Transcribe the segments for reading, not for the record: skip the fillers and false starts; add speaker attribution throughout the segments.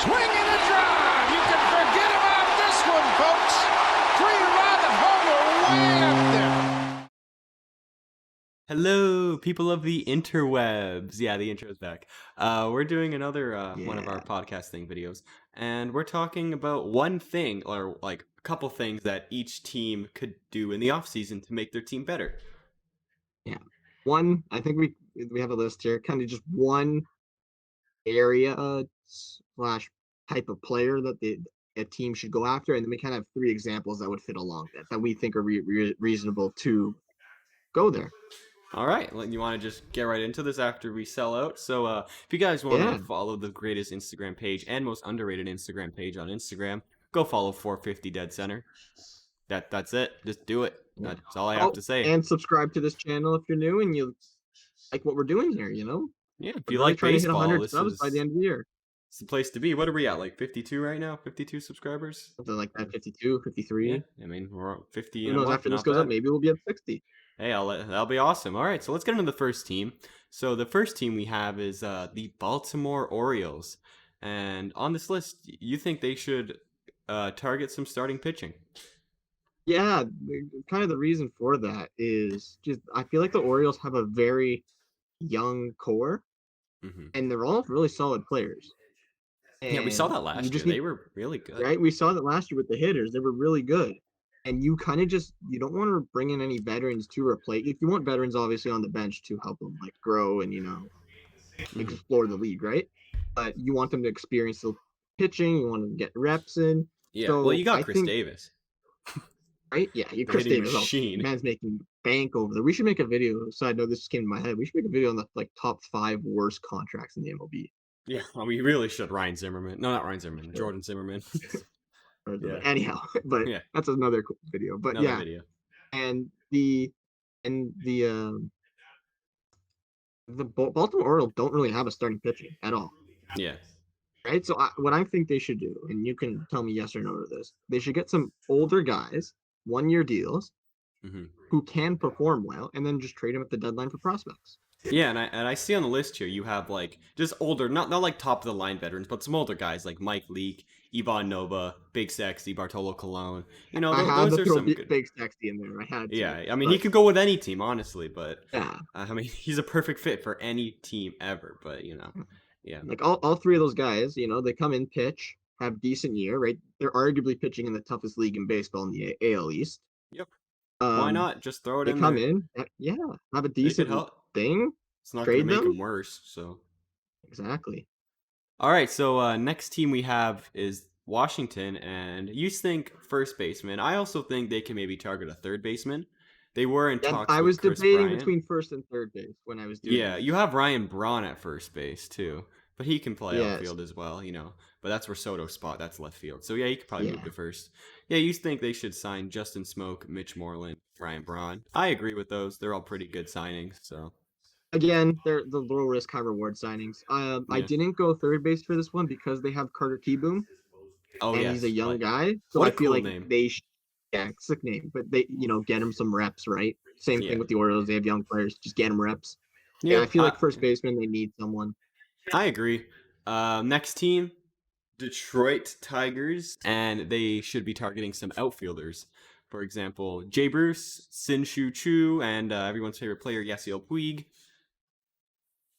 Speaker 1: Swing and a drive. You can forget about this one, folks. 3-run homer way up there.
Speaker 2: Hello, people of the interwebs. Yeah, the intro's back. We're doing another one of our podcasting videos, and we're talking about one thing, or like a couple things that each team could do in the offseason to make their team better.
Speaker 3: Yeah. One, I think we have a list here, kind of just one area slash type of player that a team should go after, and then we kind of have three examples that would fit along that we think are reasonable to go there.
Speaker 2: All right, you want to just get right into this after we sell out? So if you guys want to follow the greatest Instagram page and most underrated Instagram page on Instagram, go follow 450 Dead Center. That's it. Just do it. That's all I have to say.
Speaker 3: And subscribe to this channel if you're new and you like what we're doing here,
Speaker 2: Yeah, if you like baseball,
Speaker 3: to hit 100
Speaker 2: this
Speaker 3: subs
Speaker 2: is
Speaker 3: by the end of the year.
Speaker 2: It's the place to be. What are we at? Like 52 right now? 52 subscribers?
Speaker 3: Something like that, 52, 53.
Speaker 2: Yeah, I mean, we're at 50.
Speaker 3: Who knows, after this goes up, maybe we'll be at 60.
Speaker 2: Hey, that'll be awesome. All right, so let's get into the first team. So the first team we have is the Baltimore Orioles. And on this list, you think they should target some starting pitching?
Speaker 3: Yeah, kind of the reason for that is just I feel like the Orioles have a very young core, and they're all really solid players. And
Speaker 2: yeah, we saw that last year. They were really good.
Speaker 3: Right? We saw that last year with the hitters. They were really good. And you kind of you don't want to bring in any veterans to replace. If you want veterans, obviously, on the bench to help them like grow and, explore the league, right? But you want them to experience the pitching. You want them to get reps in.
Speaker 2: Yeah, so well, you got Chris Davis.
Speaker 3: Right? Yeah, Chris Davis. Man's making bank over there. We should make a video. So I know this came to my head. We should make a video on the top 5 worst contracts in the MLB.
Speaker 2: Yeah, well, we really should. Ryan Zimmerman. No, not Ryan Zimmerman. Jordan Zimmerman.
Speaker 3: Anyhow, but that's another video. But
Speaker 2: video.
Speaker 3: And the Baltimore Orioles don't really have a starting pitching at all.
Speaker 2: Yeah.
Speaker 3: Right. So what I think they should do, and you can tell me yes or no to this, they should get some older guys, 1-year deals, who can perform well, and then just trade them at the deadline for prospects.
Speaker 2: Yeah, and I see on the list here you have like just older, not like top of the line veterans, but some older guys like Mike Leake, Ivan Nova, Big Sexy, Bartolo Colon. Those are some good.
Speaker 3: Big Sexy in there. I had to.
Speaker 2: Yeah, I mean he could go with any team, honestly, but I mean he's a perfect fit for any team ever. But yeah,
Speaker 3: like all three of those guys, they come in, pitch, have decent year, right? They're arguably pitching in the toughest league in baseball in the AL East.
Speaker 2: Yep. Why not just throw it in?
Speaker 3: They come in, have a decent thing.
Speaker 2: It's not going to make them worse. So
Speaker 3: exactly.
Speaker 2: All right. So next team we have is Washington, and you think first baseman. I also think they can maybe target a third baseman. They were in talks.
Speaker 3: I was
Speaker 2: with Chris
Speaker 3: debating
Speaker 2: Bryant.
Speaker 3: between first and third base when I was doing.
Speaker 2: Yeah, you have Ryan Braun at first base too, but he can play outfield as well. But that's where Soto's spot. That's left field. So yeah, he could probably move to first. Yeah, you think they should sign Justin Smoke, Mitch Moreland, Ryan Braun. I agree with those. They're all pretty good signings. So
Speaker 3: again, they're the low risk, high reward signings. I didn't go third base for this one because they have Carter Kieboom.
Speaker 2: Oh yeah,
Speaker 3: he's a young guy, so I feel like they should. Yeah, sick name, but they get him some reps, right? Same thing with the Orioles. They have young players, just get him reps. Yeah, I feel like first baseman, they need someone.
Speaker 2: I agree. Next team, Detroit Tigers, and they should be targeting some outfielders. For example, Jay Bruce, Sin-Shu Chu, and everyone's favorite player, Yasiel Puig.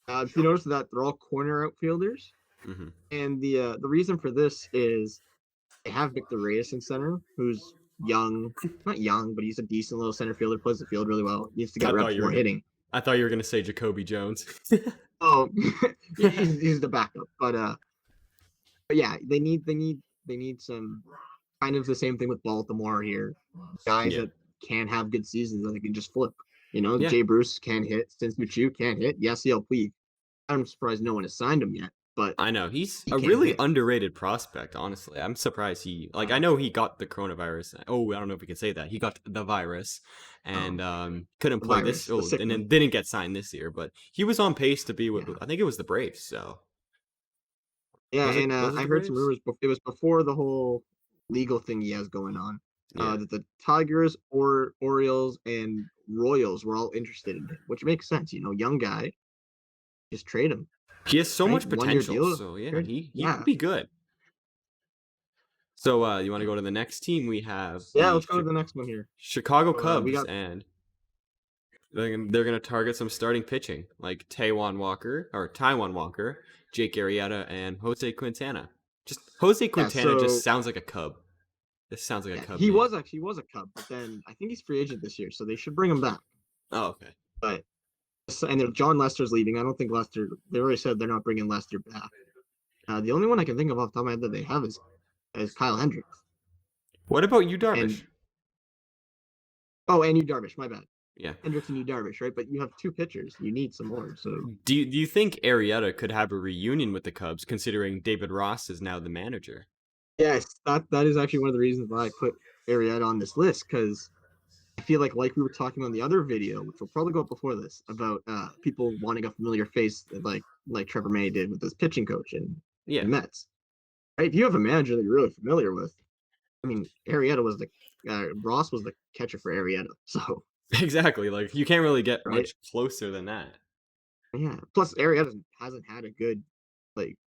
Speaker 3: If you notice that they're all corner outfielders, and the reason for this is they have Victor Reyes in center, who's not young, but he's a decent little center fielder, plays the field really well. He needs to get reps more hitting.
Speaker 2: I thought you were going to say Jacoby Jones.
Speaker 3: Oh, he's the backup, but yeah, they need some kind of the same thing with Baltimore here. Guys that can have good seasons that they can just flip. Jay Bruce can hit, Sin-Shu Chu can hit, Yasiel Puig. I'm surprised no one has signed him yet. But
Speaker 2: I know he's a really underrated prospect, honestly. I'm surprised I know he got the coronavirus. Oh, I don't know if we can say that. He got the virus and couldn't play this. And then didn't get signed this year, but he was on pace to be with, I think it was the Braves. So
Speaker 3: yeah, I heard some rumors. It was before the whole legal thing he has going on. That the Tigers, Orioles, and Royals were all interested in him, which makes sense. Young guy, just trade him.
Speaker 2: He has so much potential, so he could be good. So you want to go to the next team? We have
Speaker 3: Yeah,
Speaker 2: the
Speaker 3: let's go to the next one here.
Speaker 2: Chicago
Speaker 3: We
Speaker 2: Cubs,
Speaker 3: got
Speaker 2: and they're gonna target some starting pitching like Taiwan Walker, Jake Arrieta, and Jose Quintana. Just Jose
Speaker 3: yeah.
Speaker 2: Quintana just
Speaker 3: So
Speaker 2: sounds like a Cub. This sounds like a
Speaker 3: yeah,
Speaker 2: Cub
Speaker 3: he
Speaker 2: name.
Speaker 3: was a Cub, but then I think he's free agent this year, so they should bring him back.
Speaker 2: Oh, okay.
Speaker 3: But and John Lester's leaving. I don't think Lester. They already said they're not bringing Lester back. The only one I can think of off the top of my head that they have is Kyle Hendricks.
Speaker 2: What about you, Darvish?
Speaker 3: And you Darvish. My bad.
Speaker 2: Yeah.
Speaker 3: Hendricks and you Darvish, right? But you have 2 pitchers. You need some more. So
Speaker 2: Do you think Arrieta could have a reunion with the Cubs, considering David Ross is now the manager?
Speaker 3: yes, that is actually one of the reasons why I put Arrieta on this list, because I feel like we were talking on the other video, which will probably go up before this, about people wanting a familiar face like Trevor May did with his pitching coach in the Mets. Right? If you have a manager that you're really familiar with, I mean, Arrieta was Ross was the catcher for Arrieta, so
Speaker 2: exactly. Like you can't really get much closer than that.
Speaker 3: Yeah. Plus, Arrieta hasn't had a good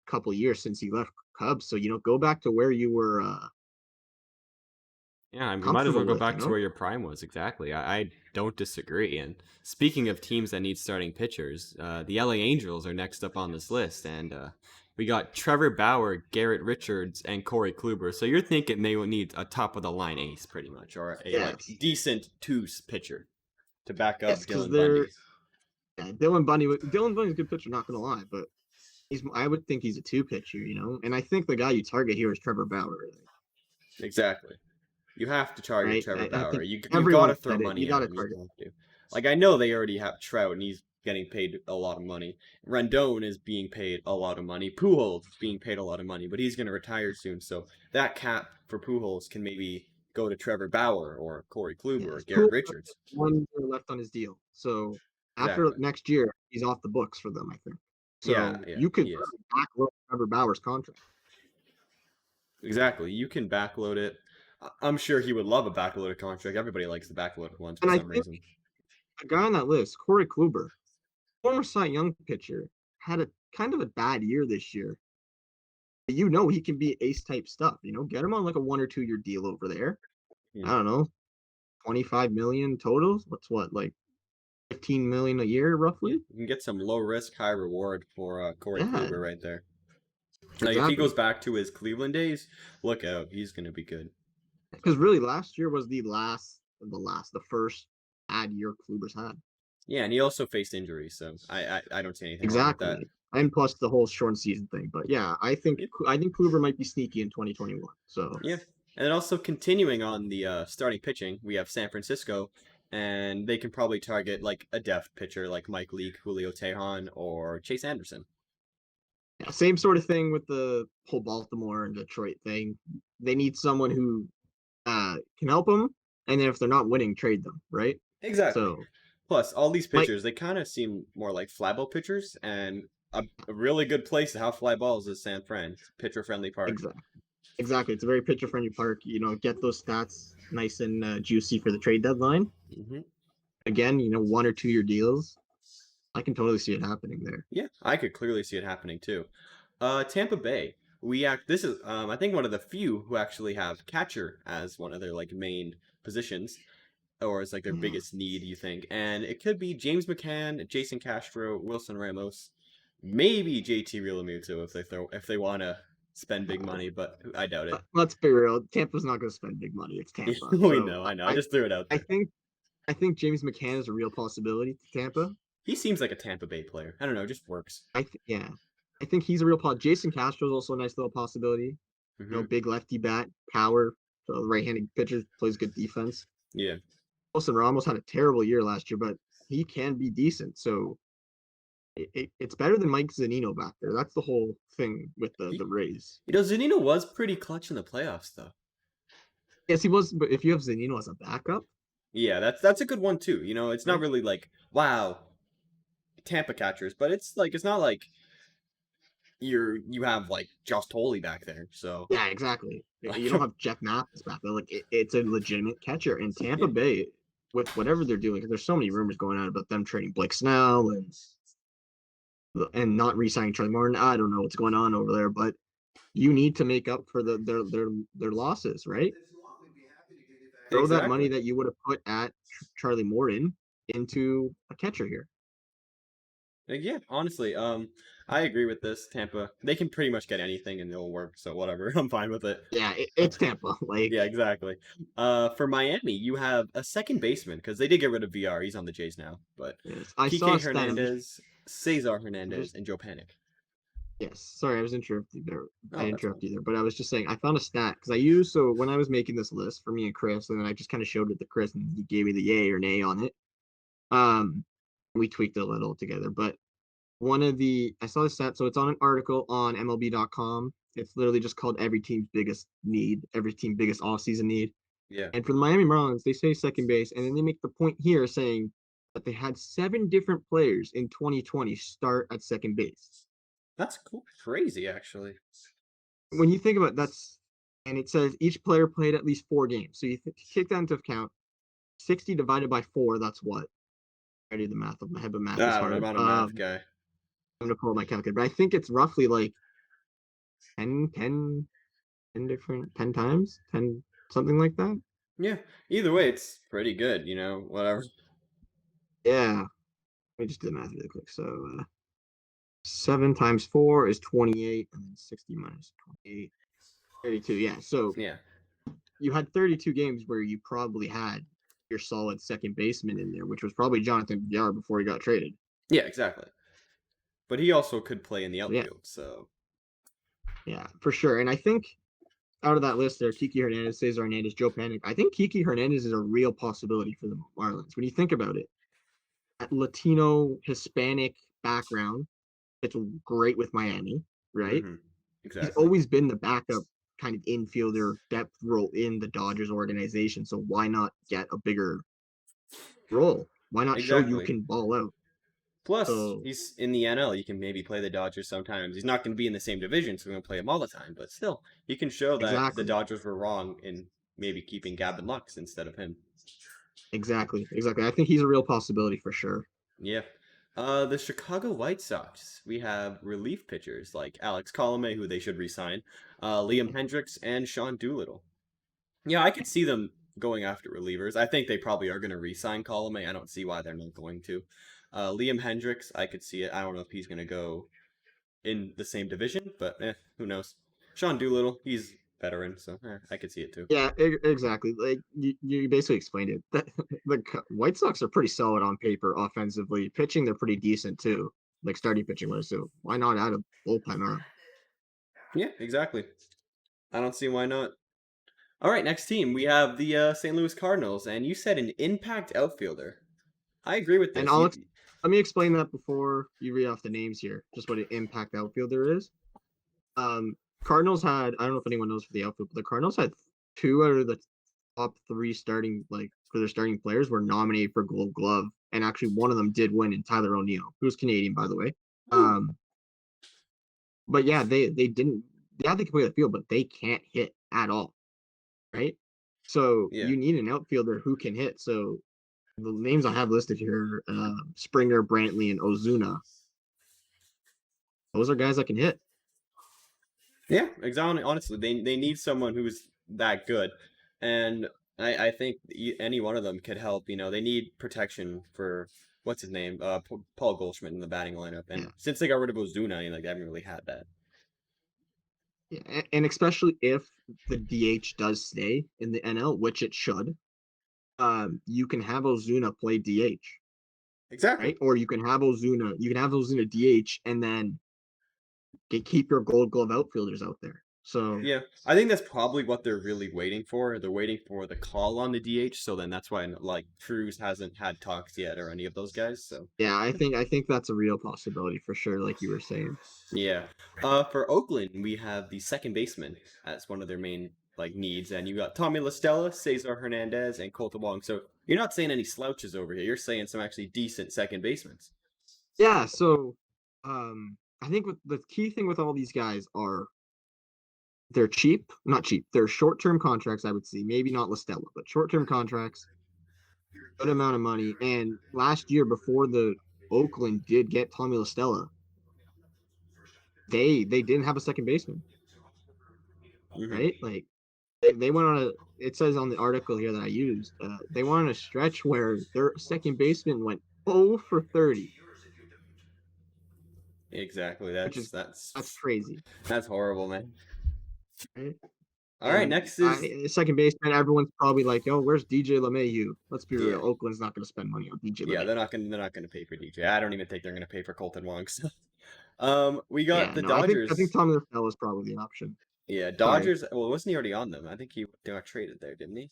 Speaker 3: couple years since he left Cubs, so go back to where you were.
Speaker 2: Yeah, I mean, you might as well go back to where your prime was. Exactly. I don't disagree. And speaking of teams that need starting pitchers, the LA Angels are next up on this list, and we got Trevor Bauer, Garrett Richards, and Corey Kluber. So you're thinking they will need a top of the line ace, pretty much, or a decent twos pitcher to back up Dylan Bundy.
Speaker 3: Yeah, Dylan Bundy's a good pitcher, not gonna lie, but I would think he's a 2 pitcher, and I think the guy you target here is Trevor Bauer.
Speaker 2: Exactly. You have to target Trevor Bauer. You gotta throw money at him. Like, I know they already have Trout, and he's getting paid a lot of money. Rendon is being paid a lot of money. Pujols is being paid a lot of money, but he's going to retire soon. So that cap for Pujols can maybe go to Trevor Bauer or Corey Kluber or Garrett Richards.
Speaker 3: 1 year left on his deal. So after next year, he's off the books for them, I think. So you could backload Trevor Bauer's contract.
Speaker 2: Exactly. You can backload it. I'm sure he would love a backloaded contract. Everybody likes the backloaded ones for some reason.
Speaker 3: A guy on that list, Corey Kluber, former Cy Young pitcher, had a kind of a bad year this year. But he can be ace type stuff. Get him on like a 1 or 2 year deal over there. I don't know, 25 million total. What's like 15 million a year roughly?
Speaker 2: You can get some low risk, high reward for Corey Kluber right there. Like if he goes back to his Cleveland days, look out, he's gonna be good.
Speaker 3: Because really, last year was the first bad year Kluber's had.
Speaker 2: Yeah, and he also faced injuries, so I don't see anything
Speaker 3: wrong
Speaker 2: with that.
Speaker 3: And plus the whole short season thing. But yeah, I think Kluber might be sneaky in 2021. So
Speaker 2: yeah, and also continuing on the starting pitching, we have San Francisco, and they can probably target like a depth pitcher like Mike Leake, Julio Tejan, or Chase Anderson.
Speaker 3: Yeah, same sort of thing with the whole Baltimore and Detroit thing. They need someone who can help them, and then if they're not winning, trade them, right?
Speaker 2: Exactly. So, plus, all these pitchers, they kind of seem more like fly ball pitchers, and a really good place to have fly balls is San Fran, pitcher-friendly park.
Speaker 3: Exactly. It's a very pitcher-friendly park. Get those stats nice and juicy for the trade deadline.
Speaker 2: Mm-hmm.
Speaker 3: Again, 1 or 2 year deals. I can totally see it happening there.
Speaker 2: Yeah, I could clearly see it happening too. Tampa Bay. This is I think one of the few who actually have catcher as one of their like main positions, or as like their biggest need, you think. And it could be James McCann, Jason Castro, Wilson Ramos, maybe JT Realmuto if they want to spend big money, but I doubt it.
Speaker 3: Let's be real. Tampa's not going to spend big money. It's Tampa.
Speaker 2: I know. I just threw it out there.
Speaker 3: I think James McCann is a real possibility to Tampa.
Speaker 2: He seems like a Tampa Bay player. I don't know, it just works.
Speaker 3: I think he's a real Jason Castro is also a nice little possibility.
Speaker 2: Mm-hmm.
Speaker 3: Big lefty bat, power. So the right-handed pitcher plays good defense.
Speaker 2: Yeah.
Speaker 3: Wilson Ramos had a terrible year last year, but he can be decent. So it's better than Mike Zunino back there. That's the whole thing with the Rays.
Speaker 2: Zunino was pretty clutch in the playoffs, though.
Speaker 3: Yes, he was. But if you have Zunino as a backup,
Speaker 2: yeah, that's a good one too. It's not really like wow, Tampa catchers, but it's not like you have like Josh Tolley back there. So
Speaker 3: yeah, exactly. You don't have Jeff Mathis back there. Like it's a legitimate catcher. And Tampa Bay, with whatever they're doing, because there's so many rumors going on about them trading Blake Snell and not re-signing Charlie Martin. I don't know what's going on over there, but you need to make up for their losses, right? Throw that money
Speaker 2: Exactly.
Speaker 3: that you would have put at Charlie Morton into a catcher here.
Speaker 2: Yeah, honestly, I agree with this. Tampa, they can pretty much get anything and it'll work, so whatever. I'm fine with it.
Speaker 3: Yeah, it's Tampa. Like,
Speaker 2: Yeah, exactly. For Miami, you have a second baseman because they did get rid of VR. He's on the Jays now, but
Speaker 3: yes, I saw
Speaker 2: Kike
Speaker 3: a stat.
Speaker 2: Hernandez, Cesar
Speaker 3: I'm
Speaker 2: Hernandez,
Speaker 3: just
Speaker 2: and Joe Panic.
Speaker 3: yes. Sorry, I was interrupting there. I
Speaker 2: Oh, that's fine.
Speaker 3: interrupted you there, but I was just saying I found a stat because I used so when I was making this list for me and Chris, and then I just kind of showed it to Chris, and he gave me the yay or nay on it. Um, we tweaked it a little together, but I saw the stat, so it's on an article on MLB.com. It's literally just called every team's biggest need, every team biggest offseason need.
Speaker 2: Yeah,
Speaker 3: And for the Miami Marlins, they say second base, and then they make the point here saying that they had 7 different players in 2020 start at second base.
Speaker 2: that's cool. Crazy, actually.
Speaker 3: When you think about that's, and it says each player played at least 4 games. So you take that into account. 60 divided by 4, that's what? I do the math of my head, but math is
Speaker 2: I don't know. I'm
Speaker 3: hard.
Speaker 2: not a math guy.
Speaker 3: I'm gonna pull up my calculator, but I think it's roughly like 10 different 10 times, 10 something like that.
Speaker 2: Yeah. Either way, it's pretty good. Whatever.
Speaker 3: Yeah. Let me just do the math really quick. So 7 times 4 is 28, and then 60 minus 28, 32. Yeah. So
Speaker 2: Yeah.
Speaker 3: you had 32 games where you probably had your solid second baseman in there, which was probably Jonathan Villar before he got traded.
Speaker 2: Yeah, exactly. But he also could play in the
Speaker 3: Yeah.
Speaker 2: outfield, so
Speaker 3: Yeah, for sure. And I think out of that list there, Kiki Hernandez, Cesar Hernandez, Joe Panic, I think Kiki Hernandez is a real possibility for the Marlins. When you think about it, that Latino Hispanic background, it's great with Miami, right?
Speaker 2: hmm
Speaker 3: He's
Speaker 2: exactly.
Speaker 3: always been the backup kind of infielder depth role in the Dodgers organization. So why not get a bigger role? Why not show you
Speaker 2: Exactly.
Speaker 3: can ball out?
Speaker 2: Plus,
Speaker 3: So
Speaker 2: he's in the NL. You can maybe play the Dodgers sometimes. He's not going to be in the same division, so we're going to play him all the time. But still, he can show that the
Speaker 3: exactly,
Speaker 2: Dodgers were wrong in maybe keeping Gavin Lux instead of him.
Speaker 3: exactly. I think he's a real possibility for sure.
Speaker 2: Yeah. The Chicago White Sox. We have relief pitchers like Alex Colomé, who they should re-sign, Liam Hendricks, and Sean Doolittle. Yeah, I could see them going after relievers. I think they probably are going to re-sign Colomé. I don't see why they're not going to. Liam Hendricks, I could see it. I don't know if he's going to go in the same division, but who knows? Sean Doolittle, he's veteran, so I could see it too.
Speaker 3: Yeah, exactly. Like you basically explained it. The White Sox are pretty solid on paper offensively. Pitching, they're pretty decent too. Like starting pitching was. So why not add a bullpen arm?
Speaker 2: Yeah, exactly. I don't see why not. All right, next team. We have the St. Louis Cardinals, and you said an impact outfielder. I agree with
Speaker 3: And
Speaker 2: this. You,
Speaker 3: let me explain that before you read off the names here. Just what an impact outfielder is. Cardinals had, I don't know if anyone knows for the outfield, but the Cardinals had 2 out of the top 3 starting, like for their starting players, were nominated for Gold Glove, and actually one of them did win in Tyler O'Neill, who's Canadian by the way. Um, but yeah, they didn't. Yeah, they can play the field, but they can't hit at all, right? So
Speaker 2: yeah,
Speaker 3: you need an outfielder who can hit. So the names I have listed here: Springer, Brantley, and Ozuna. Those are guys that can hit.
Speaker 2: yeah. Exactly. Honestly, they need someone who's that good, and I think any one of them could help. They need protection for what's his name, Paul Goldschmidt in the batting lineup, and
Speaker 3: Yeah,
Speaker 2: since they got rid of Ozuna, they haven't really had that.
Speaker 3: yeah, and especially if the DH does stay in the NL, which it should. You can have Ozuna play DH,
Speaker 2: Exactly.
Speaker 3: right? Or you can have Ozuna DH, and then keep your Gold Glove outfielders out there. So
Speaker 2: Yeah, I think that's probably what they're really waiting for. They're waiting for the call on the DH, so then that's why like Cruz hasn't had talks yet or any of those guys. So
Speaker 3: yeah, I think that's a real possibility for sure, like you were saying.
Speaker 2: yeah, for Oakland we have the second baseman as one of their main like needs, and you got Tommy La Stella, Cesar Hernandez, and Colton Wong. So you're not saying any slouches over here. You're saying some actually decent second basemen.
Speaker 3: Yeah, so I think the key thing with all these guys are they're cheap, not cheap. They're short-term contracts, I would say. Maybe not La Stella, but short-term contracts, good amount of money. And last year, before the Oakland did get Tommy La Stella, they didn't have a second baseman. right? Like they went on a. It says on the article here that I used, they went on a stretch where their second baseman went 0 for 30,
Speaker 2: Exactly.
Speaker 3: which is that's crazy,
Speaker 2: That's horrible, man.
Speaker 3: right?
Speaker 2: All right,
Speaker 3: And
Speaker 2: next is
Speaker 3: second baseman, everyone's probably like, "Oh, where's DJ LeMahieu?" Let's be real,
Speaker 2: yeah.
Speaker 3: Oakland's not going to spend money on DJ
Speaker 2: Yeah,
Speaker 3: LeMahieu.
Speaker 2: they're not gonna pay for DJ. I don't even think they're gonna pay for Colton Wong. So, we got
Speaker 3: Yeah,
Speaker 2: the
Speaker 3: no, I think
Speaker 2: Dodgers.
Speaker 3: Tommy LaFell was probably the option.
Speaker 2: Yeah,
Speaker 3: Sorry.
Speaker 2: Dodgers. Well, wasn't he already on them? I think he got traded there, didn't he?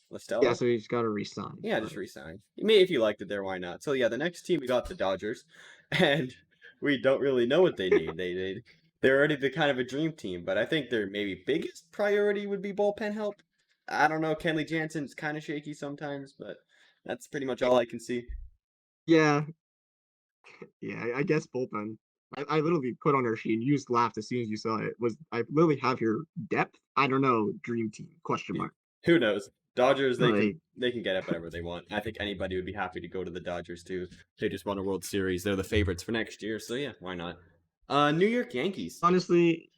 Speaker 3: Yeah,
Speaker 2: Listella?
Speaker 3: so he's got to resign.
Speaker 2: Yeah,
Speaker 3: But
Speaker 2: just resign. Maybe if you liked it there, why not? So yeah, the next team we got the Dodgers, and we don't really know what they need. They're already the kind of a dream team, but I think their maybe biggest priority would be bullpen help. I don't know. Kenley Jansen's kind of shaky sometimes, but that's pretty much all I can see.
Speaker 3: yeah, yeah, I guess bullpen. I literally put on our sheet and you just laughed as soon as you saw it. Was I literally have your depth? I don't know. Dream team? Question
Speaker 2: Yeah.
Speaker 3: mark.
Speaker 2: Who knows? Dodgers,
Speaker 3: Like,
Speaker 2: they can get it whatever they want. I think anybody would be happy to go to the Dodgers too. They just won a World Series. They're the favorites for next year, so yeah, why not? New York Yankees.
Speaker 3: honestly,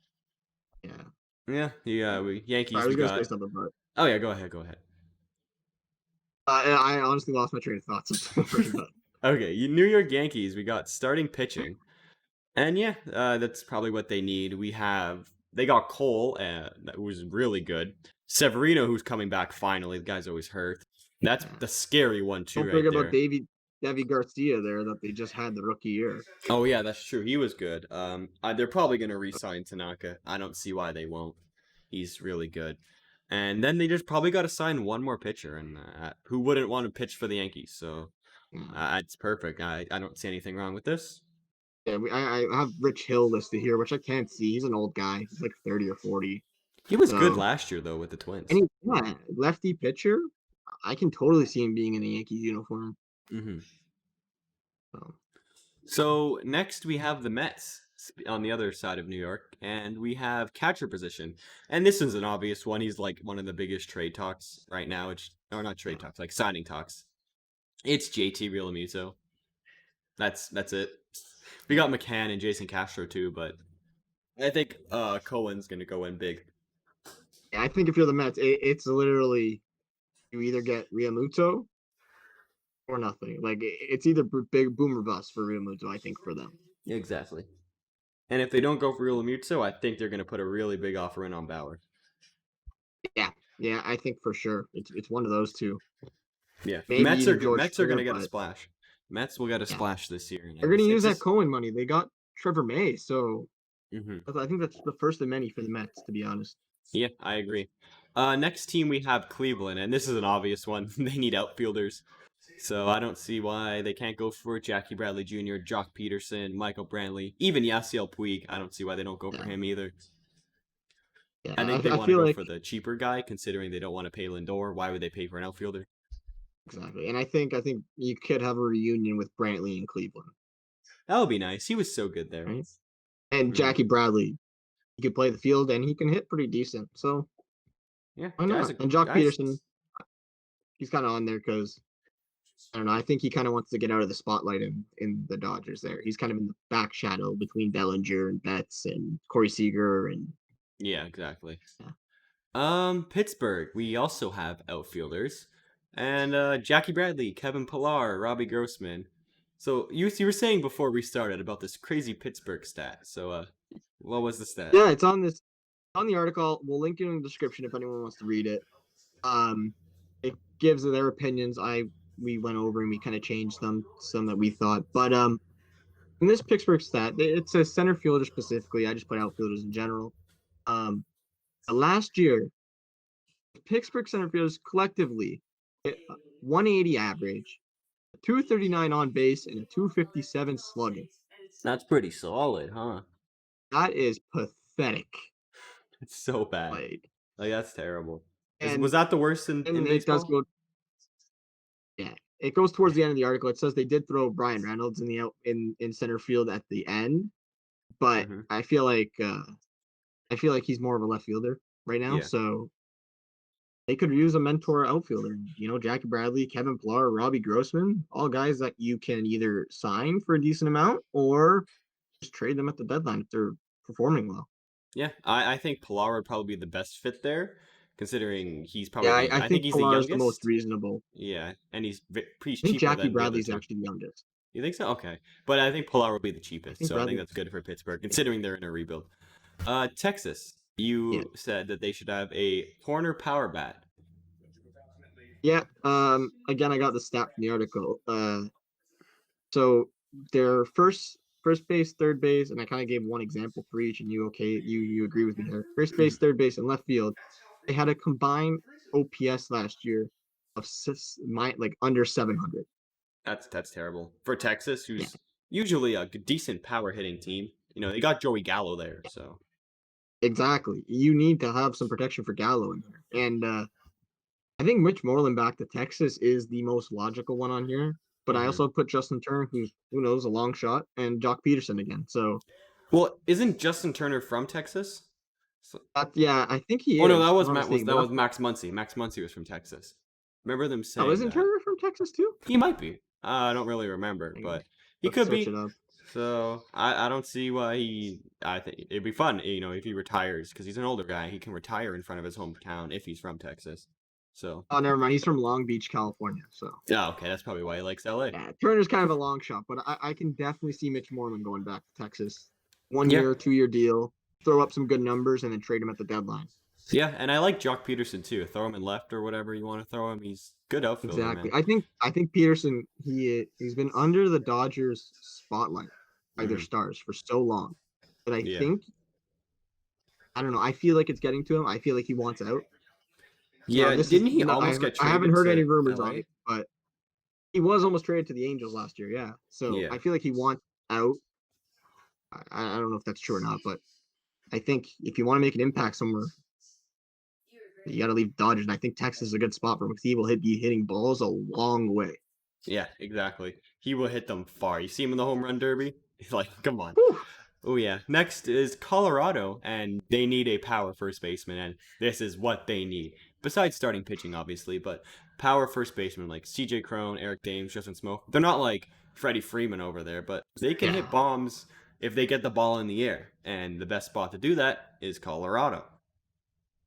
Speaker 3: yeah.
Speaker 2: Yeah, we
Speaker 3: Sorry, I
Speaker 2: Yankees.
Speaker 3: was
Speaker 2: We
Speaker 3: gonna say
Speaker 2: got.
Speaker 3: something, but
Speaker 2: Oh yeah, go ahead, go ahead.
Speaker 3: I honestly lost my train of thought. But
Speaker 2: Okay, New York Yankees. We got starting pitching, and yeah, that's probably what they need. They got Cole, that was really good. Severino, who's coming back finally. The guy's always hurt. That's
Speaker 3: yeah.
Speaker 2: the scary one too,
Speaker 3: Don't
Speaker 2: right
Speaker 3: forget about
Speaker 2: there.
Speaker 3: Devi Garcia there that they just had the rookie year.
Speaker 2: Oh yeah, that's true. He was good. They're probably gonna re-sign Tanaka. I don't see why they won't. He's really good. And then they just probably got to sign one more pitcher, and who wouldn't want to pitch for the Yankees? So it's perfect. I don't see anything wrong with this.
Speaker 3: Yeah, I have Rich Hill listed here, which I can't see. He's an old guy. He's like 30 or 40.
Speaker 2: He was good
Speaker 3: So,
Speaker 2: last year though with the Twins.
Speaker 3: yeah, lefty pitcher. I can totally see him being in the Yankees uniform.
Speaker 2: Mm-hmm.
Speaker 3: So,
Speaker 2: So next we have the Mets on the other side of New York, and we have catcher position. And this is an obvious one. He's like one of the biggest trade talks right now. Or not trade talks, like signing talks. It's JT Realmuto. That's it. We got McCann and Jason Castro too, but I think Cohen's gonna go in big.
Speaker 3: yeah, I think if you're the Mets, it's literally you either get Realmuto or nothing. Like it's either big boom or bust for Realmuto. I think for them.
Speaker 2: Exactly. And if they don't go for Realmuto, I think they're gonna put a really big offer in on Bauer.
Speaker 3: Yeah, yeah, I think for sure it's one of those two.
Speaker 2: Yeah,
Speaker 3: Maybe
Speaker 2: Mets
Speaker 3: even George
Speaker 2: are
Speaker 3: Springer,
Speaker 2: gonna get a
Speaker 3: but
Speaker 2: splash. Mets will get a
Speaker 3: yeah,
Speaker 2: splash this year.
Speaker 3: they're gonna use that Cohen money. They got Trevor May, so
Speaker 2: Mm-hmm.
Speaker 3: I think that's the first of many for the Mets, to be honest.
Speaker 2: Yeah, I agree. Next team we have Cleveland, and this is an obvious one. They need outfielders. So I don't see why they can't go for Jackie Bradley Jr., Jock Peterson, Michael Brantley, even Yasiel Puig. I don't see why they don't go for him either.
Speaker 3: Yeah,
Speaker 2: I think they want to
Speaker 3: feel
Speaker 2: go
Speaker 3: like
Speaker 2: for the cheaper guy, considering they don't want to pay Lindor. Why would they pay for an outfielder?
Speaker 3: exactly, and I think you could have a reunion with Brantley in Cleveland,
Speaker 2: That would be nice. He was so good there.
Speaker 3: right? And Jackie Bradley, he could play the field and he can hit pretty decent. So
Speaker 2: Yeah,
Speaker 3: why not? And Jock Peterson, he's kind of on there because I don't know. I think he kind of wants to get out of the spotlight in the Dodgers. There, he's kind of in the back shadow between Bellinger and Betts and Corey Seager and
Speaker 2: Yeah, exactly.
Speaker 3: yeah.
Speaker 2: Pittsburgh. We also have outfielders, and Jackie Bradley, Kevin Pillar, Robbie Grossman. So you were saying before we started about this crazy Pittsburgh stat. So what was the stat?
Speaker 3: Yeah, it's on the article. We'll link it in the description if anyone wants to read it. It gives their opinions. We went over and we kind of changed some that we thought. But in this Pittsburgh stat, it says center fielder specifically. I just put outfielders in general. Last year, Pittsburgh center fielders collectively hit 180 average, 239 on base, and a 257 slugging.
Speaker 2: That's pretty solid, huh?
Speaker 3: That is pathetic.
Speaker 2: It's so bad. Like that's terrible. Was that the worst in baseball?
Speaker 3: It does go. Yeah, it goes towards the end of the article. It says they did throw Brian Reynolds in center field at the end, but I feel like he's more of a left fielder right now. Yeah. So they could use a mentor outfielder. Jackie Bradley, Kevin Pillar, Robbie Grossman, all guys that you can either sign for a decent amount or just trade them at the deadline if they're performing well.
Speaker 2: Yeah, I think Pilar would probably be the best fit there, considering he's
Speaker 3: Yeah,
Speaker 2: probably
Speaker 3: I
Speaker 2: I think
Speaker 3: think
Speaker 2: he's the
Speaker 3: Pilar is the most
Speaker 2: youngest.
Speaker 3: reasonable.
Speaker 2: Yeah, and he's
Speaker 3: I think
Speaker 2: cheaper
Speaker 3: Jackie
Speaker 2: than the other
Speaker 3: Bradley's
Speaker 2: two.
Speaker 3: actually the youngest.
Speaker 2: You think so? Okay, but I think Pilar will be the
Speaker 3: I
Speaker 2: cheapest,
Speaker 3: think
Speaker 2: so I think
Speaker 3: Bradley.
Speaker 2: that's good for Pittsburgh, considering they're in a rebuild. Texas,
Speaker 3: Yeah.
Speaker 2: you said that they should have a corner power bat.
Speaker 3: Yeah. Again, I got the stat from the article. So their first base, third base, and I kind of gave one example for each, and you agree with me there. First base, third base, and left field, they had a combined OPS last year of like under 700.
Speaker 2: That's terrible for Texas,
Speaker 3: Yeah,
Speaker 2: who's usually a decent power hitting team. They got Joey Gallo there, so
Speaker 3: exactly. You need to have some protection for Gallo in here, and I think Mitch Moreland back to Texas is the most logical one on here. But I
Speaker 2: hmm
Speaker 3: also put Justin Turner, who knows, a long shot, and Jock Peterson again. So
Speaker 2: Well, isn't Justin Turner from Texas? So,
Speaker 3: yeah, I think he
Speaker 2: oh no, that
Speaker 3: is. If
Speaker 2: was
Speaker 3: I'm not
Speaker 2: Matt was
Speaker 3: mistaken,
Speaker 2: that
Speaker 3: but
Speaker 2: was Max Muncy. Max Muncy was from Texas. Remember them
Speaker 3: oh,
Speaker 2: saying
Speaker 3: isn't
Speaker 2: that?
Speaker 3: Turner from Texas too?
Speaker 2: He might be. I don't really remember,
Speaker 3: Hang on,
Speaker 2: but he
Speaker 3: let's
Speaker 2: could
Speaker 3: search it
Speaker 2: be.
Speaker 3: up.
Speaker 2: So I don't see why he. I think it'd be fun, if he retires, because he's an older guy. He can retire in front of his hometown if he's from Texas. So
Speaker 3: Oh, never mind. He's from Long Beach, California. So
Speaker 2: yeah, okay, that's probably why he likes LA.
Speaker 3: yeah, Turner's kind of a long shot, but I can definitely see Mitch Moreland going back to Texas. One
Speaker 2: Yeah,
Speaker 3: year, 2 year deal, throw up some good numbers, and then trade him at the deadline.
Speaker 2: yeah, and I like Jock Peterson too. Throw him in left or whatever you want to throw him. He's good outfielder,
Speaker 3: Exactly.
Speaker 2: man.
Speaker 3: I think Peterson he's been under the Dodgers spotlight by their
Speaker 2: hmm
Speaker 3: stars for so long that I
Speaker 2: Yeah,
Speaker 3: think I don't know. I feel like it's getting to him. I feel like he wants out. Now
Speaker 2: yeah.
Speaker 3: this is
Speaker 2: Didn't he
Speaker 3: no,
Speaker 2: almost get
Speaker 3: I haven't
Speaker 2: traded
Speaker 3: heard any
Speaker 2: to
Speaker 3: rumors on
Speaker 2: LA?
Speaker 3: it, but he was almost traded to the Angels last year. Yeah, so
Speaker 2: Yeah.
Speaker 3: I feel like he wants out. I don't know if that's true or not, but I think if you want to make an impact somewhere, you got to leave Dodgers. And I think Texas is a good spot for him because he will be hitting balls a long way.
Speaker 2: Yeah, exactly. He will hit them far. You see him in the home run derby? He's like, come on.
Speaker 3: Whew.
Speaker 2: Oh yeah. Next is Colorado, and they need a power first baseman, and this is what they need. Besides starting pitching, obviously, but power first baseman like C.J. Cron, Eric Dames, Justin Smoke. They're not like Freddie Freeman over there, but they can
Speaker 3: Yeah,
Speaker 2: hit bombs if they get the ball in the air, and the best spot to do that is Colorado.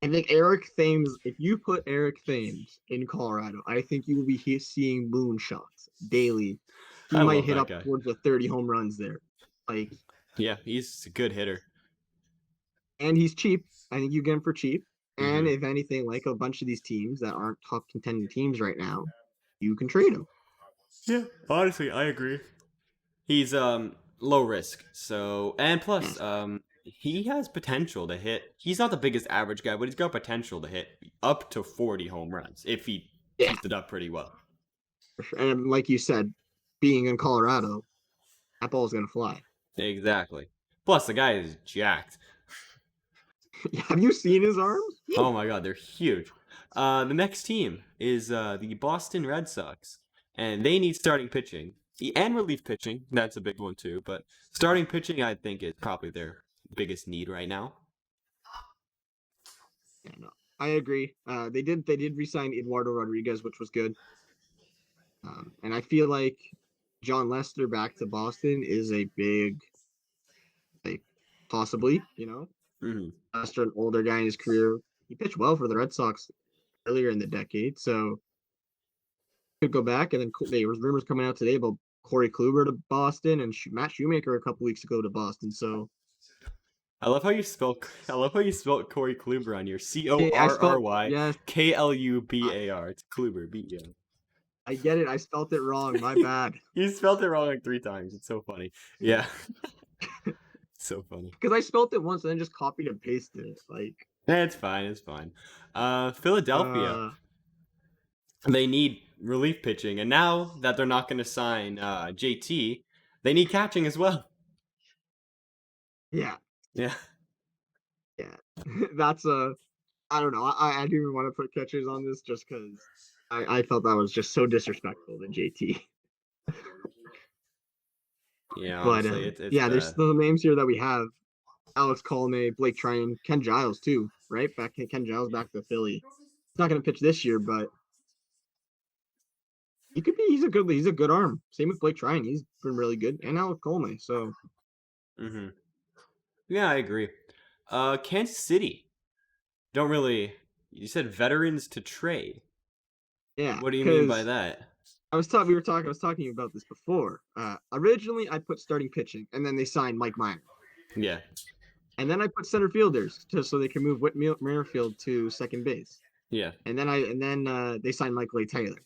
Speaker 3: I think Eric Thames. If you put Eric Thames in Colorado, I think you will be seeing moonshots daily. He
Speaker 2: I
Speaker 3: might
Speaker 2: love
Speaker 3: hit
Speaker 2: that
Speaker 3: up
Speaker 2: guy.
Speaker 3: towards the 30 home runs there. Like,
Speaker 2: Yeah, he's a good hitter.
Speaker 3: and he's cheap. I think you get him for cheap. And
Speaker 2: hmm
Speaker 3: if anything, like a bunch of these teams that aren't top contending teams right now, you can trade him.
Speaker 2: Yeah, honestly, I agree. He's low risk. So and
Speaker 3: Yeah,
Speaker 2: plus he has potential to hit. He's not the biggest average guy, but he's got potential to hit up to 40 home runs if he
Speaker 3: yeah.
Speaker 2: keeps it up pretty well.
Speaker 3: And like you said, being in Colorado, that ball is gonna fly.
Speaker 2: Exactly. Plus the guy is jacked.
Speaker 3: Have you seen his arms?
Speaker 2: Oh my god, they're huge. The next team is the Boston Red Sox, and they need starting pitching and relief pitching. That's a big one too. But starting pitching, I think, is probably their biggest need right now.
Speaker 3: Yeah, no, I agree. They did resign Eduardo Rodriguez, which was good. And I feel like John Lester back to Boston is a big, like, possibly,
Speaker 2: hmm
Speaker 3: Lester, an older guy in his career. He pitched well for the Red Sox earlier in the decade, so could go back. And then there was rumors coming out today about Corey Kluber to Boston and Matt Shoemaker a couple weeks ago to Boston. So
Speaker 2: I love how you spell. I love how you spelled Corey Kluber on your
Speaker 3: I spelled
Speaker 2: CorrY
Speaker 3: yes,
Speaker 2: Klubar. It's Kluber. B-E-N.
Speaker 3: I get it. I spelled it wrong. My bad.
Speaker 2: You spelled it wrong like 3 times. It's so funny. Yeah, so funny.
Speaker 3: Because I spelled it once and then just copied and pasted it. Like,
Speaker 2: It's fine. It's fine. Philadelphia.
Speaker 3: uh,
Speaker 2: They need relief pitching, and now that they're not going to sign JT, they need catching as well.
Speaker 3: yeah,
Speaker 2: Yeah.
Speaker 3: yeah. That's I don't know. I didn't even want to put catchers on this just because I felt that was just so disrespectful to JT.
Speaker 2: Yeah.
Speaker 3: But
Speaker 2: Honestly, it's
Speaker 3: yeah, there's
Speaker 2: bad.
Speaker 3: the names here that we have: Alex Colome, Blake Tryon, Ken Giles too. Right back, Ken Giles back to Philly. He's not going to pitch this year, but he could be. He's a good arm. Same with Blake Tryon. He's been really good, and Alex Colome. So
Speaker 2: hmm Yeah, I agree. Kansas City. Don't really. You said veterans to trade.
Speaker 3: Yeah,
Speaker 2: What do you mean by that?
Speaker 3: I was talking about this before. Originally I put starting pitching, and then they signed Mike Minor.
Speaker 2: Yeah.
Speaker 3: And then I put center fielders just so they can move Whit Merrifield to second base.
Speaker 2: Yeah.
Speaker 3: And then they signed Michael A. Taylor.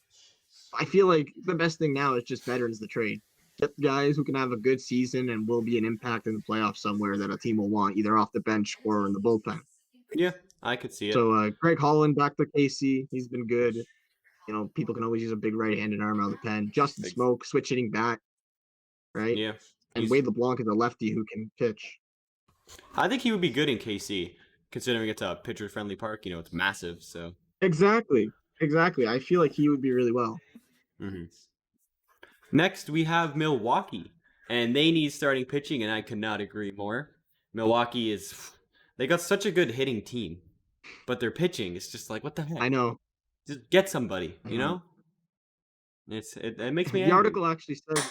Speaker 3: I feel like the best thing now is just veterans to trade. Get guys who can have a good season and will be an impact in the playoffs somewhere that a team will want, either off the bench or in the bullpen.
Speaker 2: Yeah, I could see it.
Speaker 3: So Greg Holland back to KC, he's been good. You know, people can always use a big right-handed arm out of the pen. Justin Smoke, switch hitting bat, right?
Speaker 2: Yeah.
Speaker 3: And Wade LeBlanc is a lefty who can pitch.
Speaker 2: I think he would be good in KC, considering it's a pitcher-friendly park. You know, it's massive, so.
Speaker 3: Exactly. I feel like he would be really well.
Speaker 2: Mm-hmm. Next, we have Milwaukee, and they need starting pitching, and I could not agree more. Milwaukee they got such a good hitting team, but their pitching is just like, what the heck?
Speaker 3: I know.
Speaker 2: Just get somebody, you know? It makes me angry.
Speaker 3: The article actually said,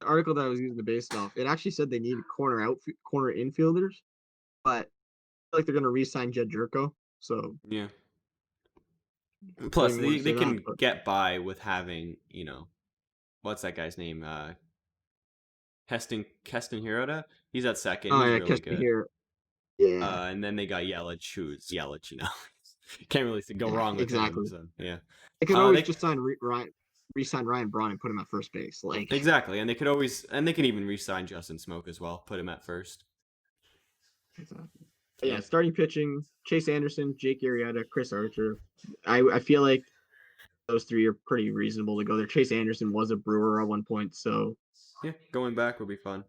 Speaker 3: the article that I was using the base off, it actually said they needed corner infielders, but I feel like they're going to re-sign Jed Jerko, so.
Speaker 2: Yeah. Plus, they can get by with having, you know, what's that guy's name? Keston Hirota. He's at second.
Speaker 3: Oh,
Speaker 2: he's
Speaker 3: yeah,
Speaker 2: really
Speaker 3: Keston
Speaker 2: good.
Speaker 3: Hirota. Yeah.
Speaker 2: And then they got Yelich, who's Yelich, you know. Can't really go wrong with him. So, yeah.
Speaker 3: They could always just re-sign Ryan Braun and put him at first base. Like
Speaker 2: exactly, and they can even re-sign Justin Smoke as well, put him at first.
Speaker 3: Exactly. Yeah, starting pitching, Chase Anderson, Jake Arrieta, Chris Archer. I feel like those three are pretty reasonable to go there. Chase Anderson was a Brewer at one point, so
Speaker 2: yeah, going back would be fun.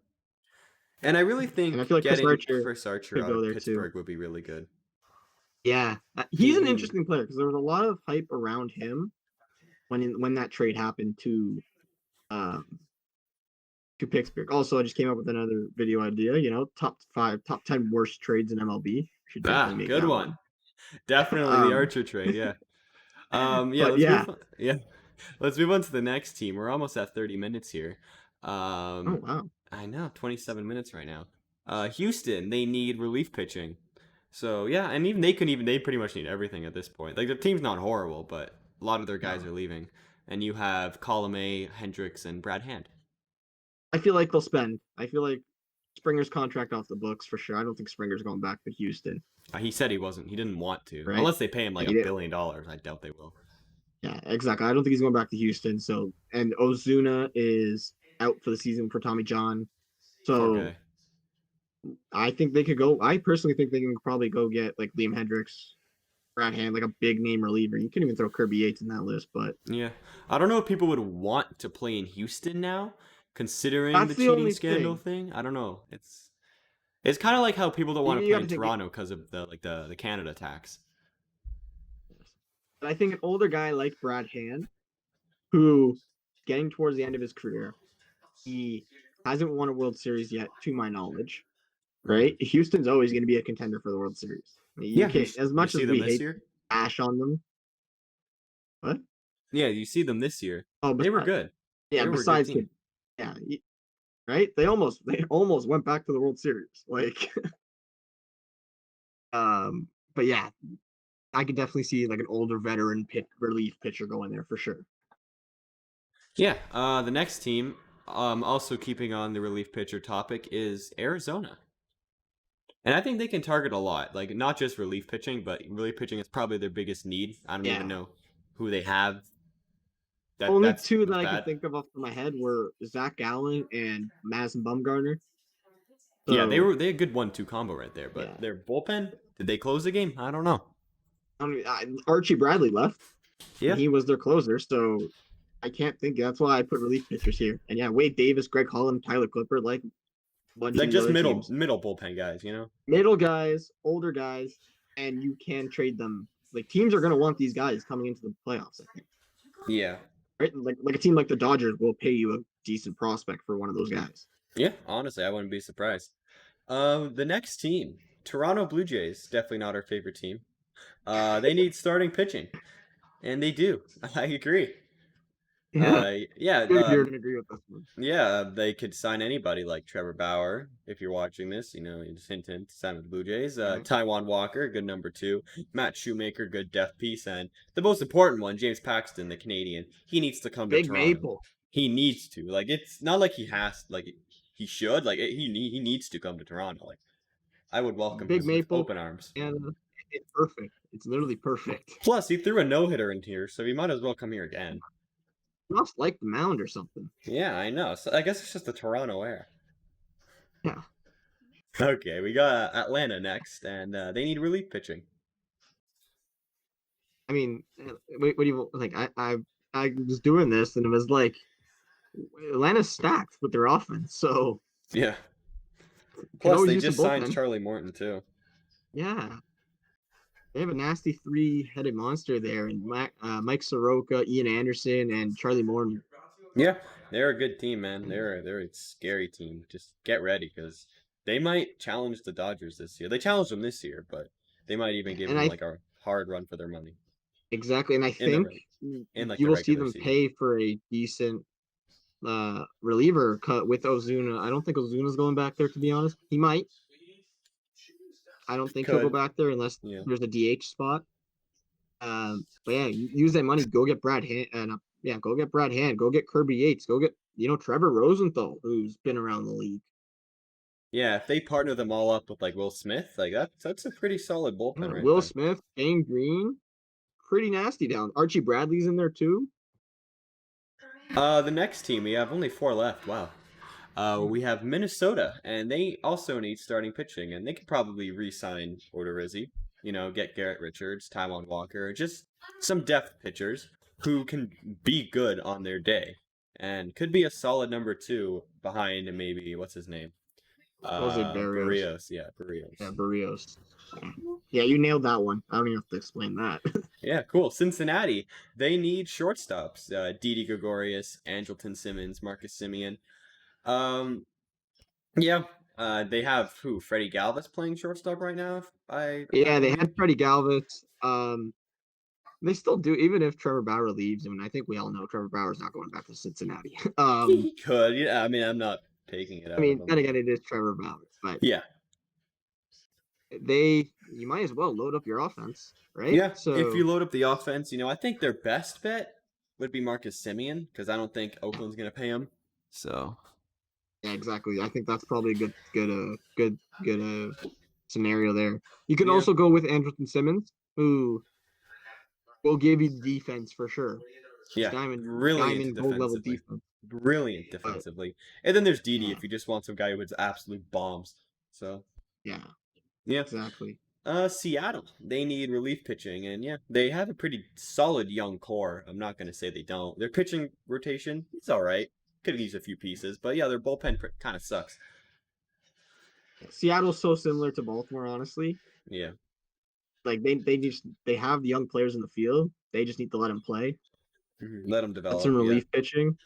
Speaker 2: And I really think
Speaker 3: I feel like
Speaker 2: getting Chris Archer out of Pittsburgh would be really good.
Speaker 3: Yeah, he's an interesting player because there was a lot of hype around him when that trade happened to Pittsburgh. Also, I just came up with another video idea. You know, top 10 worst trades in MLB. Should definitely make
Speaker 2: good
Speaker 3: that
Speaker 2: one. Definitely the Archer trade. Yeah. Let's move on to the next team. We're almost at 30 minutes here.
Speaker 3: Oh wow.
Speaker 2: I know, 27 minutes right now. Houston, they need relief pitching. So yeah, and even they pretty much need everything at this point. Like the team's not horrible, but a lot of their guys are leaving. And you have Colomé, Hendricks, and Brad Hand.
Speaker 3: I feel like they'll spend. I feel like Springer's contract off the books for sure. I don't think Springer's going back to Houston.
Speaker 2: He said he wasn't. He didn't want to. Right? Unless they pay him like $1 billion. I doubt they will.
Speaker 3: Yeah, exactly. I don't think he's going back to Houston. So, and Ozuna is out for the season for Tommy John. So I think they could go. I personally think they can probably go get like Liam Hendricks, Brad Hand, like a big name reliever. You can even throw Kirby Yates in that list, but
Speaker 2: yeah, I don't know if people would want to play in Houston now, considering the cheating scandal thing. I don't know. It's kind of like how people don't want to play in Toronto because of the Canada tax.
Speaker 3: But I think an older guy like Brad Hand, who getting towards the end of his career, he hasn't won a World Series yet, to my knowledge. Right? Houston's always going to be a contender for the World Series. I mean, as much as we hate ash on them. What?
Speaker 2: Yeah, you see them this year.
Speaker 3: Oh,
Speaker 2: they were good.
Speaker 3: Yeah, besides, yeah, right? They almost went back to the World Series. Like, but yeah, I could definitely see like an older veteran relief pitcher going there for sure.
Speaker 2: Yeah, the next team, also keeping on the relief pitcher topic, is Arizona. And I think they can target a lot, like not just relief pitching, but relief pitching is probably their biggest need. I don't even know who they have.
Speaker 3: Only two that I can think of off my head were Zach Gallen and Madison Bumgarner.
Speaker 2: So, yeah, they had a good 1-2 combo right there. But their bullpen, did they close the game? I don't know.
Speaker 3: I mean, Archie Bradley left.
Speaker 2: Yeah,
Speaker 3: he was their closer, so I can't think. That's why I put relief pitchers here. And yeah, Wade Davis, Greg Holland, Tyler Clippard, like
Speaker 2: just middle bullpen guys, you know,
Speaker 3: middle guys, older guys, and you can trade them. Like teams are going to want these guys coming into the playoffs, I think.
Speaker 2: Yeah,
Speaker 3: right. Like a team like the Dodgers will pay you a decent prospect for one of those guys.
Speaker 2: Yeah, honestly, I wouldn't be surprised. The next team, Toronto Blue Jays, definitely not our favorite team. They need starting pitching, and they do. I agree. Yeah,
Speaker 3: Good, you're gonna agree with this one.
Speaker 2: yeah, they could sign anybody like Trevor Bauer. If you're watching this, just hint to sign with the Blue Jays.
Speaker 3: Yeah.
Speaker 2: Taijuan Walker, good number 2. Matt Shoemaker, good depth piece, and the most important one, James Paxton, the Canadian. He needs to come to
Speaker 3: Big
Speaker 2: Toronto.
Speaker 3: Maple.
Speaker 2: He needs to. Like, it's not like he has. Like, he should. Like, he needs to come to Toronto. Like, I would welcome
Speaker 3: Big
Speaker 2: him with
Speaker 3: Maple.
Speaker 2: open arms.
Speaker 3: And it's perfect. It's literally perfect.
Speaker 2: Plus, he threw a no-hitter in here, so he might as well come here again.
Speaker 3: Must like the mound or something.
Speaker 2: Yeah, I know. So I guess it's just the Toronto air.
Speaker 3: Yeah.
Speaker 2: Okay, we got Atlanta next, and they need relief pitching.
Speaker 3: I mean, what do you like? I was doing this and it was like Atlanta's stacked with their offense, so
Speaker 2: Yeah.
Speaker 3: can
Speaker 2: Plus,
Speaker 3: always
Speaker 2: they
Speaker 3: use
Speaker 2: just
Speaker 3: some
Speaker 2: signed
Speaker 3: bullpen.
Speaker 2: Charlie Morton too.
Speaker 3: Yeah. They have a nasty 3-headed monster there, and Mike Soroka, Ian Anderson, and Charlie Morton.
Speaker 2: Yeah, they're a good team, man. They're a scary team. Just get ready because they might challenge the Dodgers this year. They challenged them this year, but they might even give them like a hard run for their money.
Speaker 3: Exactly, and I think
Speaker 2: like
Speaker 3: you
Speaker 2: the
Speaker 3: will see
Speaker 2: regular
Speaker 3: them
Speaker 2: season.
Speaker 3: pay for a decent reliever cut with Ozuna. I don't think Ozuna's going back there, to be honest. He might. I don't think he'll go back there unless there's a DH spot. But yeah, use that money. Go get Brad Hand. Go get Brad Hand. Go get Kirby Yates. Go get Trevor Rosenthal, who's been around the league.
Speaker 2: Yeah, if they partner them all up with like Will Smith, like that's a pretty solid bullpen. Right
Speaker 3: Will
Speaker 2: there.
Speaker 3: Smith, Shane Green, pretty nasty down. Archie Bradley's in there too.
Speaker 2: The next team, we have only 4 left. Wow. We have Minnesota, and they also need starting pitching, and they could probably re-sign Odorizzi. Get Garrett Richards, Taijuan Walker, just some depth pitchers who can be good on their day, and could be a solid number 2 behind maybe what's his name?
Speaker 3: Barrios.
Speaker 2: Yeah, Barrios.
Speaker 3: Yeah, Barrios. Yeah, you nailed that one. I don't even have to explain that.
Speaker 2: Yeah, cool. Cincinnati, they need shortstops. Didi Gregorius, Angelton Simmons, Marcus Semien. They have Freddie Galvis playing shortstop right now.
Speaker 3: They had Freddie Galvis. They still do, even if Trevor Bauer leaves. I mean, I think we all know Trevor Bauer's not going back to Cincinnati.
Speaker 2: He could. Yeah, I mean, I'm not taking it out.
Speaker 3: I mean, then again, it is Trevor Bauer, but
Speaker 2: yeah,
Speaker 3: you might as well load up your offense, right?
Speaker 2: Yeah. So if you load up the offense, I think their best bet would be Marcus Semien because I don't think Oakland's gonna pay him. So.
Speaker 3: Yeah, exactly. I think that's probably a good scenario there. You can also go with Andrelton Simmons, who will give you defense for sure.
Speaker 2: Yeah,
Speaker 3: diamond
Speaker 2: gold level defense. Brilliant defensively. And then there's Didi if you just want some guy who hits absolute bombs. So yeah,
Speaker 3: exactly.
Speaker 2: Seattle, they need relief pitching, and they have a pretty solid young core. I'm not gonna say they don't. Their pitching rotation, it's all right. Could use a few pieces, but their bullpen kind of sucks.
Speaker 3: Seattle's so similar to Baltimore, honestly.
Speaker 2: Yeah.
Speaker 3: Like they have the young players in the field. They just need to let them play.
Speaker 2: Mm-hmm. Let them develop.
Speaker 3: That's some relief pitching.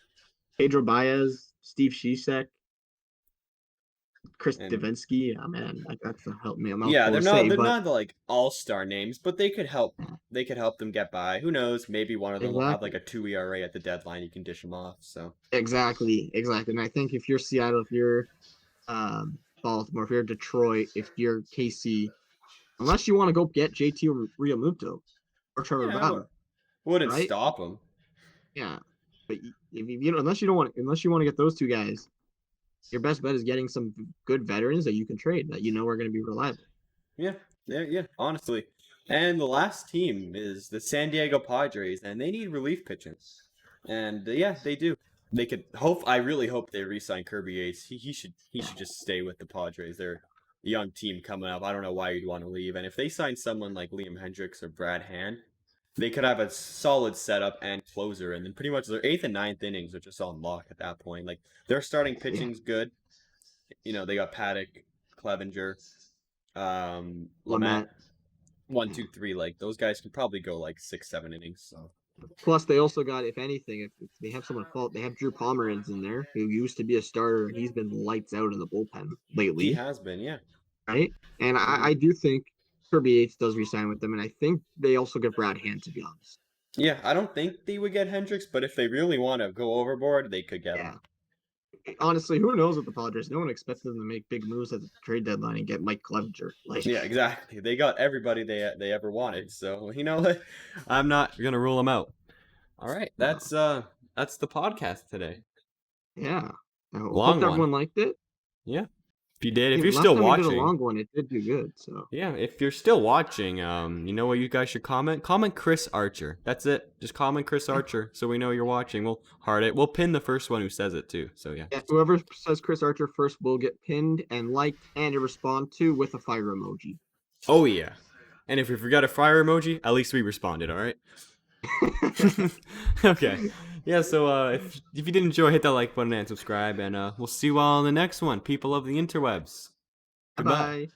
Speaker 3: Pedro Baez, Steve Cishek, Chris Davinsky. Oh man, that's a help me.
Speaker 2: They're not like all-star names, but they could help. They could help them get by. Who knows? Maybe one of them will have like a 2 ERA at the deadline. You can dish them off. So
Speaker 3: exactly. And I think if you're Seattle, if you're Baltimore, if you're Detroit, if you're KC, unless you want to go get JT Realmuto or Trevor Bauer,
Speaker 2: wouldn't stop them.
Speaker 3: Yeah, but unless you want to get those 2 guys, your best bet is getting some good veterans that you can trade that are going to be reliable. Yeah,
Speaker 2: honestly. And the last team is the San Diego Padres, and they need relief pitching. And they do. They could hope. I really hope they re-sign Kirby Yates. He should just stay with the Padres. They're a young team coming up. I don't know why you'd want to leave. And if they sign someone like Liam Hendricks or Brad Hand, they could have a solid setup and closer, and then pretty much their 8th and 9th innings are just on lock at that point. Like their starting pitching's good. They got Paddock, Clevenger, Lamet, 1, 2, 3. Like those guys can probably go like 6, 7 innings. So.
Speaker 3: Plus, they also got, if anything, if they have someone fault, they have Drew Pomeranz in there, who used to be a starter, and he's been lights out in the bullpen lately.
Speaker 2: He has been, yeah.
Speaker 3: Right? And I do think Kirby Yates does resign with them, and I think they also get Brad Hand, to be honest.
Speaker 2: Yeah, I don't think they would get Hendricks, but if they really want to go overboard, they could get him.
Speaker 3: Honestly, who knows with the Padres? No one expected them to make big moves at the trade deadline and get Mike Clevenger.
Speaker 2: Yeah, exactly. They got everybody they ever wanted. So you know what? I'm not gonna rule them out. All right, that's the podcast today.
Speaker 3: Yeah. I
Speaker 2: Long
Speaker 3: hope everyone
Speaker 2: one.
Speaker 3: liked it.
Speaker 2: Yeah. If you did, if you're
Speaker 3: last
Speaker 2: still
Speaker 3: time
Speaker 2: watching,
Speaker 3: we did a long one, it did do good. So
Speaker 2: yeah, if you're still watching, you know what you guys should comment? Comment Chris Archer. That's it. Just comment Chris Archer so we know you're watching. We'll heart it. We'll pin the first one who says it too. So yeah.
Speaker 3: Whoever says Chris Archer first will get pinned and liked and a respond to with a fire emoji.
Speaker 2: Oh yeah. And if we forgot a fire emoji, at least we responded, all right? Okay. Yeah, so if you did enjoy, hit that like button and subscribe, and we'll see you all on the next one, people of the interwebs. Goodbye.
Speaker 3: Bye.